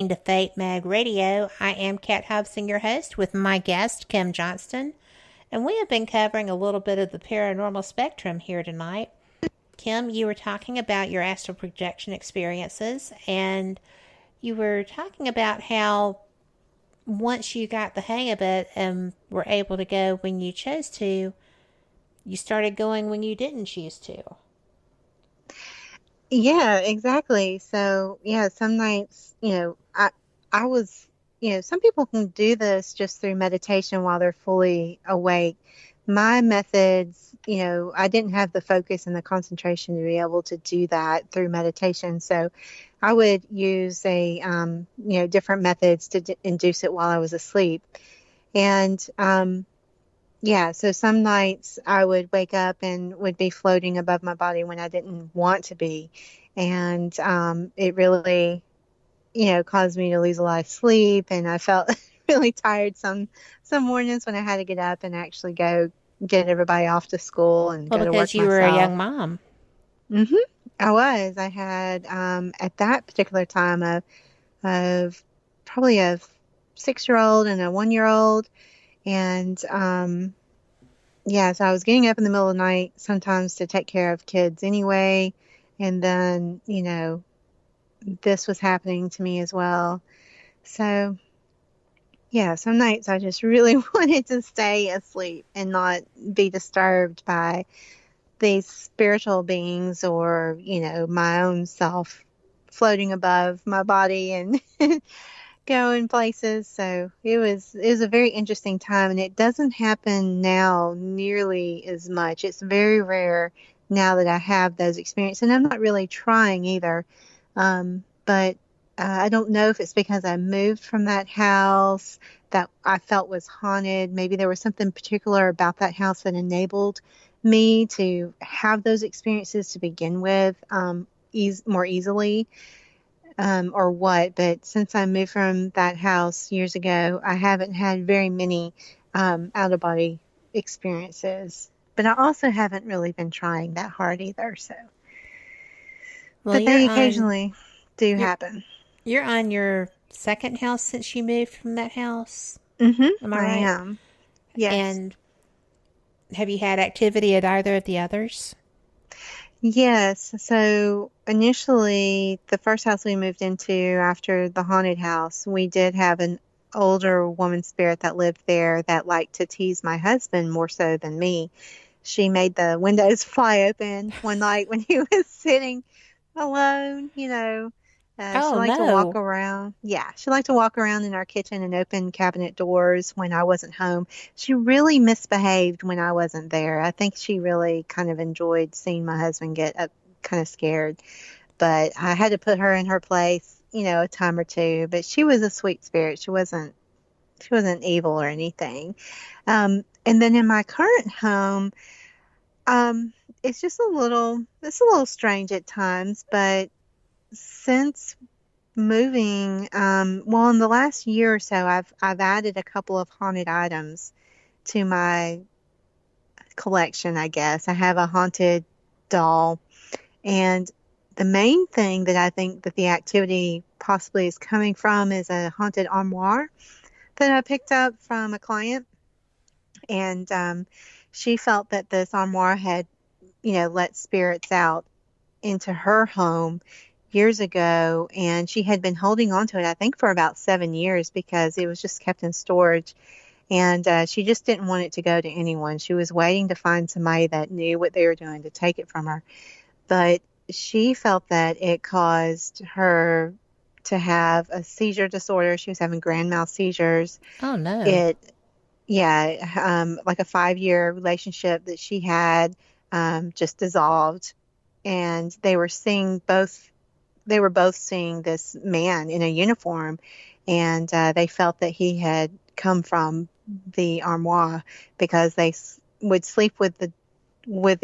To Fate Mag Radio. I am Kat Hobson, your host, with my guest, Kim Johnston, and we have been covering a little bit of the paranormal spectrum here tonight. Kim, you were talking about your astral projection experiences, and you were talking about how once you got the hang of it and were able to go when you chose to, you started going when you didn't choose to. Yeah, exactly. So, yeah, some nights, I was, some people can do this just through meditation while they're fully awake. My methods, I didn't have the focus and the concentration to be able to do that through meditation. So I would use different methods to induce it while I was asleep. And, yeah, so some nights I would wake up and would be floating above my body when I didn't want to be. And it really, caused me to lose a lot of sleep. And I felt really tired some mornings when I had to get up and actually go get everybody off to school and Well, go to work because you were a myself. young mom. hmm I was. I had at that particular time of probably a 6-year-old and a 1-year-old. And yeah, so I was getting up in the middle of the night sometimes to take care of kids anyway. And then, this was happening to me as well. So, yeah, some nights I just really wanted to stay asleep and not be disturbed by these spiritual beings or, my own self floating above my body and going places. So it was a very interesting time, and it doesn't happen now nearly as much. It's very rare now that I have those experiences, and I'm not really trying either. But I don't know if it's because I moved from that house that I felt was haunted. Maybe there was something particular about that house that enabled me to have those experiences to begin with more easily or what, but since I moved from that house years ago, I haven't had very many out of body experiences. But I also haven't really been trying that hard either. So, Well, but they occasionally do you're happen. you're on your second house since you moved from that house. Am I I right? am. Yes. And have you had activity at either of the others? Yes. So initially, the first house we moved into after the haunted house, we did have an older woman spirit that lived there that liked to tease my husband more so than me. She made the windows fly open one night when he was sitting alone, she Oh, liked to walk no. around. Yeah, she liked to walk around in our kitchen and open cabinet doors when I wasn't home. She really misbehaved when I wasn't there. I think she really kind of enjoyed seeing my husband get up, kind of scared. But I had to put her in her place, a time or two. But she was a sweet spirit. She wasn't evil or anything. And then in my current home, um, it's a little strange at times, but since moving, well, in the last year or so, I've added a couple of haunted items to my collection, I guess. I have a haunted doll, and the main thing that I think that the activity possibly is coming from is a haunted armoire that I picked up from a client, and she felt that this armoire had, let spirits out into her home years ago, and she had been holding on to it, I think, for about 7 years because it was just kept in storage. And she just didn't want it to go to anyone. She was waiting to find somebody that knew what they were doing to take it from her. But she felt that it caused her to have a seizure disorder. She was having grand mal seizures. Oh, no. It, yeah, like a 5-year relationship that she had just dissolved, and they were both seeing this man in a uniform, and they felt that he had come from the armoire because would sleep with the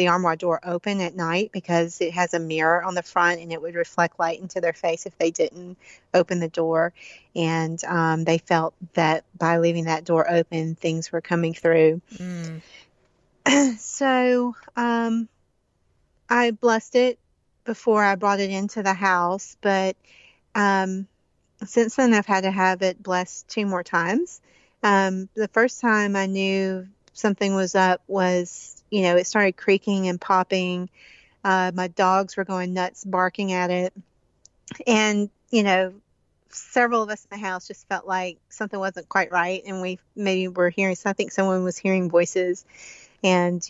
armoire door open at night because it has a mirror on the front and it would reflect light into their face if they didn't open the door. And they felt that by leaving that door open, things were coming through. Mm. So I blessed it before I brought it into the house, but um, since then, I've had to have it blessed 2 more times. The first time I knew something was up was, it started creaking and popping. My dogs were going nuts, barking at it. And, several of us in the house just felt like something wasn't quite right. And we maybe were hearing, so I think someone was hearing voices and,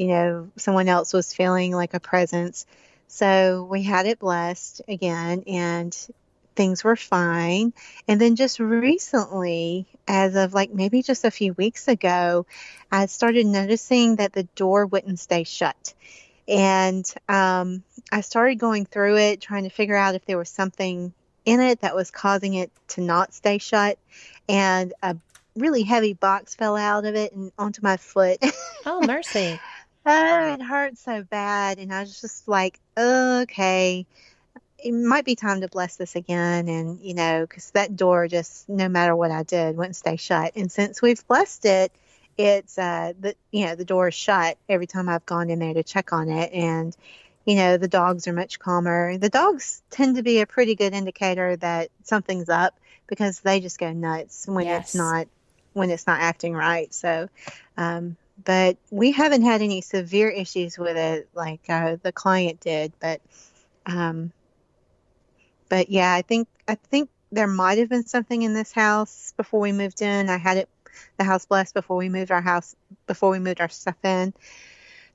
someone else was feeling like a presence. So we had it blessed again and things were fine. And then just recently, as of like maybe just a few weeks ago, I started noticing that the door wouldn't stay shut. And I started going through it, trying to figure out if there was something in it that was causing it to not stay shut. And a really heavy box fell out of it and onto my foot. Oh, mercy. Oh, it hurt so bad. And I was just like, okay, it might be time to bless this again. And, because that door just, no matter what I did, wouldn't stay shut. And since we've blessed it, it's, the door is shut every time I've gone in there to check on it. And, the dogs are much calmer. The dogs tend to be a pretty good indicator that something's up because they just go nuts when Yes. when it's not acting right. So, but we haven't had any severe issues with it like the client did. But yeah, I think there might have been something in this house before we moved in. I had the house blessed before we moved our stuff in.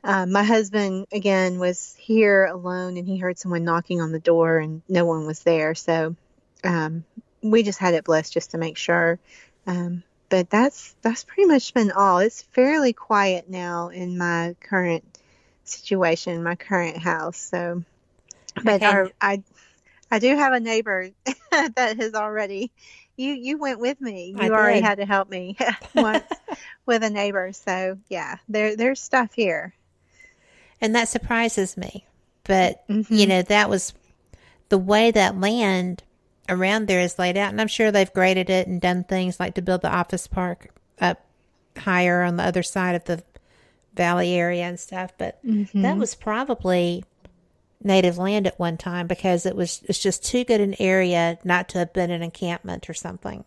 My husband again was here alone and he heard someone knocking on the door and no one was there. So we just had it blessed just to make sure. But that's pretty much been all. It's fairly quiet now in my current situation, my current house. So, but Okay. I do have a neighbor that has already. You went with me. I You already did. had to help me once with a neighbor. So yeah, there's stuff here. And that surprises me. But, Hmm. that was the way that land around there is laid out. And I'm sure they've graded it and done things like to build the office park up higher on the other side of the valley area and stuff. But that Hmm. was probably native land at one time because it's just too good an area not to have been an encampment or something.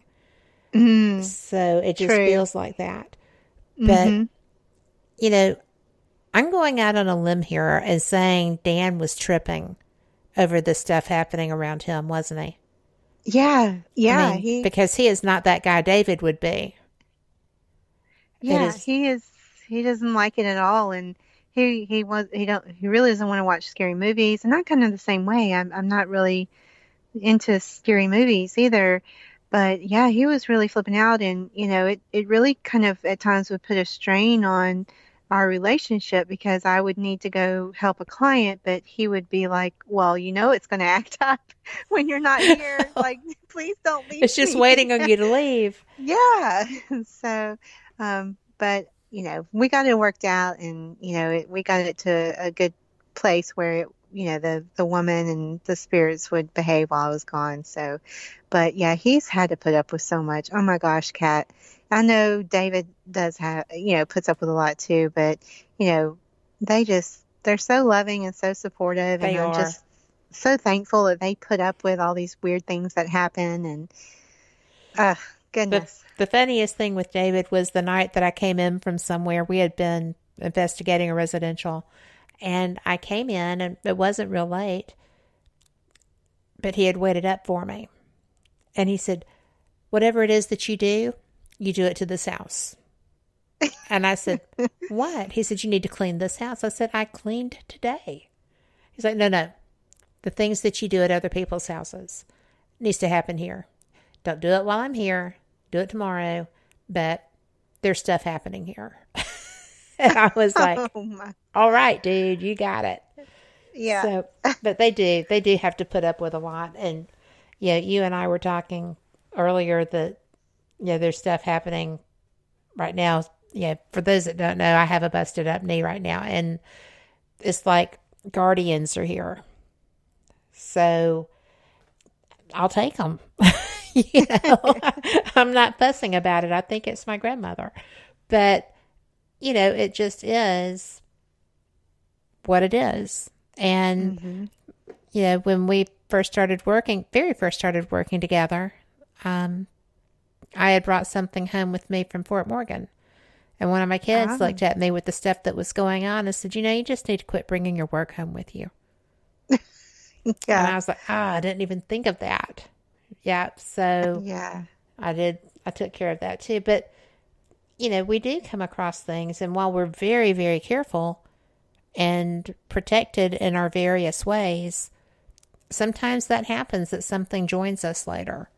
Mm, So it just true. feels like that. But, Hmm. you know, I'm going out on a limb here and saying Dan was tripping over the stuff happening around him, wasn't he? Yeah, I yeah. mean, because he is not that guy David would be. It is, He is. He doesn't like it at all, and he really doesn't want to watch scary movies. And I'm kind of the same way. I'm not really into scary movies either. But yeah, he was really flipping out and it really kind of at times would put a strain on our relationship because I would need to go help a client, but he would be like, well, it's going to act up when you're not here. Like, please don't leave it's just me. waiting on you to leave. Yeah. So, but we got it worked out and we got it to a good place where the woman and the spirits would behave while I was gone. So, but yeah, he's had to put up with so much. Oh my gosh, Kat. I know David does have, puts up with a lot too, but you know, they're so loving and so supportive and They I'm are. just so thankful that they put up with all these weird things that happen and The, goodness. the funniest thing with David was the night that I came in from somewhere. We had been investigating a residential, and I came in, and it wasn't real late, but he had waited up for me. And he said, whatever it is that you do it to this house. And I said, what? He said, you need to clean this house. I said, I cleaned today. He's like, no, no. The things that you do at other people's houses needs to happen here. Don't do it while I'm here. Do it tomorrow. But there's stuff happening here. And I was like, Oh my. all right, dude, you got it. Yeah. So, but they do have to put up with a lot. And, you and I were talking earlier that, there's stuff happening right now. Yeah, for those that don't know, I have a busted up knee right now. And it's like guardians are here. So I'll take them. you know, I'm not fussing about it. I think it's my grandmother. But, it just is what it is. And, Hmm. when we first started working, very first started working together, I had brought something home with me from Fort Morgan. And one of my kids Ah, looked at me with the stuff that was going on and said, you just need to quit bringing your work home with you. And yeah, I was like, I didn't even think of that. Yeah, so yeah. I did. I took care of that too. But, we do come across things. And while we're very, very careful and protected in our various ways, sometimes that happens that something joins us later.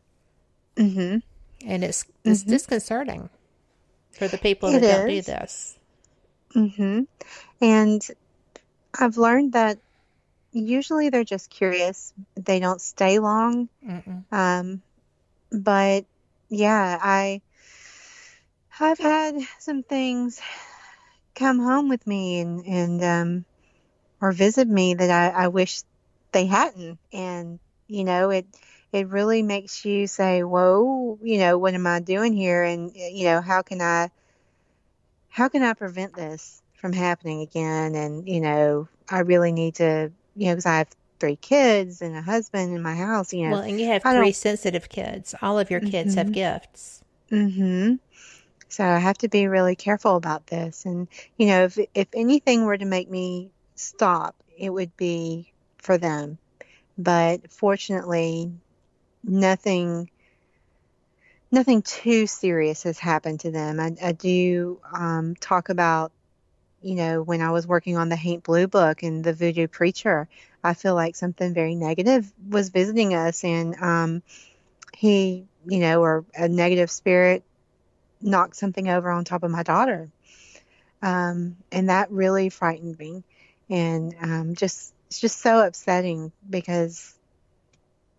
Mm-hmm. And it's Mm-hmm. disconcerting for the people It that don't do is. this. Mm-hmm. And I've learned that usually they're just curious. They don't stay long. Mm-mm. Um, but yeah, I've had some things come home with me and or visit me that I wish they hadn't. And, it really makes you say, whoa, what am I doing here? And, how can I prevent this from happening again? And, I really need to, because I have 3 kids and a husband in my house, Well, and you have I three don't, sensitive kids. All of your kids have hmm gifts. hmm So I have to be really careful about this. And, if anything were to make me stop, it would be for them. But fortunately, nothing, nothing too serious has happened to them. I do talk about, when I was working on the Haint Blue book and the Voodoo Preacher, I feel like something very negative was visiting us, and he, or a negative spirit knocked something over on top of my daughter. And that really frightened me. And it's just so upsetting because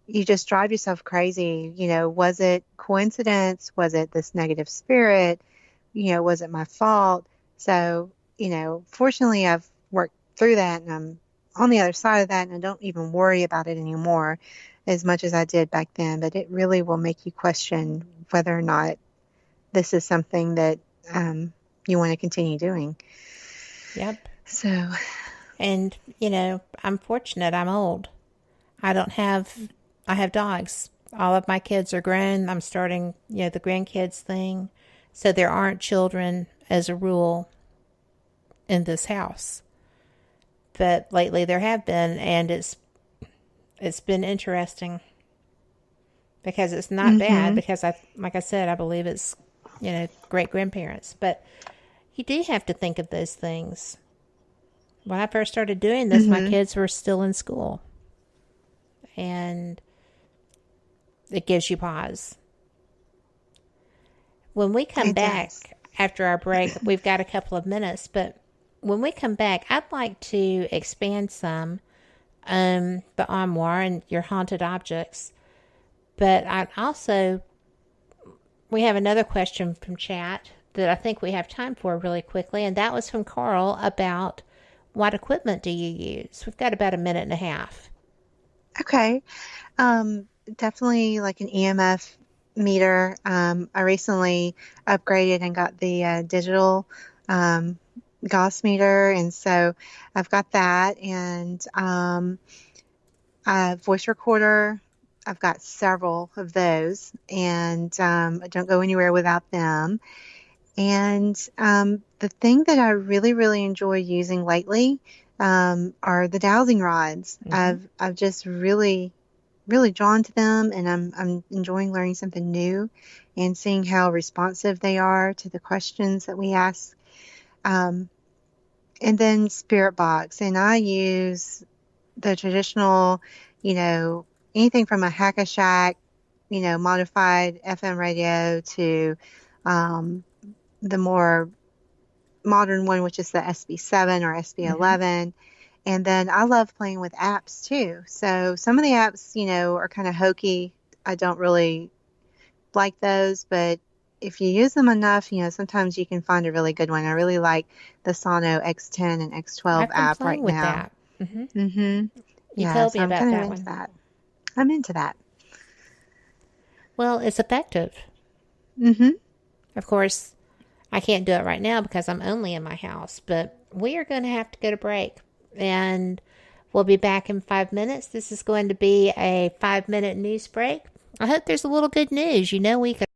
you just drive yourself crazy. Was it coincidence? Was it this negative spirit? Was it my fault? So, fortunately, I've worked through that and I'm on the other side of that and I don't even worry about it anymore as much as I did back then. But it really will make you question whether or not this is something that you want to continue doing. Yep. So, And, I'm fortunate. I'm old. I don't have, I have dogs. All of my kids are grown. I'm starting, the grandkids thing. So there aren't children as a rule in this house. But lately there have been, and it's been interesting because it's not bad mm-hmm, because like I said, I believe it's, great grandparents. But you do have to think of those things. When I first started doing this, my mm-hmm, kids were still in school. And it gives you pause. When we come it does. back after our break, we've got a couple of minutes, but when we come back, I'd like to expand some the armoire and your haunted objects. But I also, we have another question from chat that I think we have time for really quickly, and that was from Carl about what equipment do you use? We've got about a minute and a half. Okay. Definitely like an EMF meter. I recently upgraded and got the digital um, Gauss meter, and so I've got that. And a voice recorder. I've got several of those, and I don't go anywhere without them. And the thing that I really, really enjoy using lately are the dowsing rods. Mm-hmm. I've just really, really drawn to them, and I'm enjoying learning something new and seeing how responsive they are to the questions that we ask. Um, and then Spirit Box, and I use the traditional, you know, anything from a Hack-a-Shack, modified FM radio to um, the more modern one, which is the SB7 or Mm-hmm. SB11. And then I love playing with apps too. So some of the apps, are kind of hokey. I don't really like those, but if you use them enough, sometimes you can find a really good one. I really like the Sono X10 and X12 I've been app right playing with now. that. Mm-hmm. Mm-hmm. You Yeah, told so me I'm about kind of that into one. that. I'm into that. Well, it's effective. Mm-hmm. Of course, I can't do it right now because I'm only in my house, but we are going to have to go to break. And we'll be back in 5 minutes. This is going to be a 5-minute news break. I hope there's a little good news. We could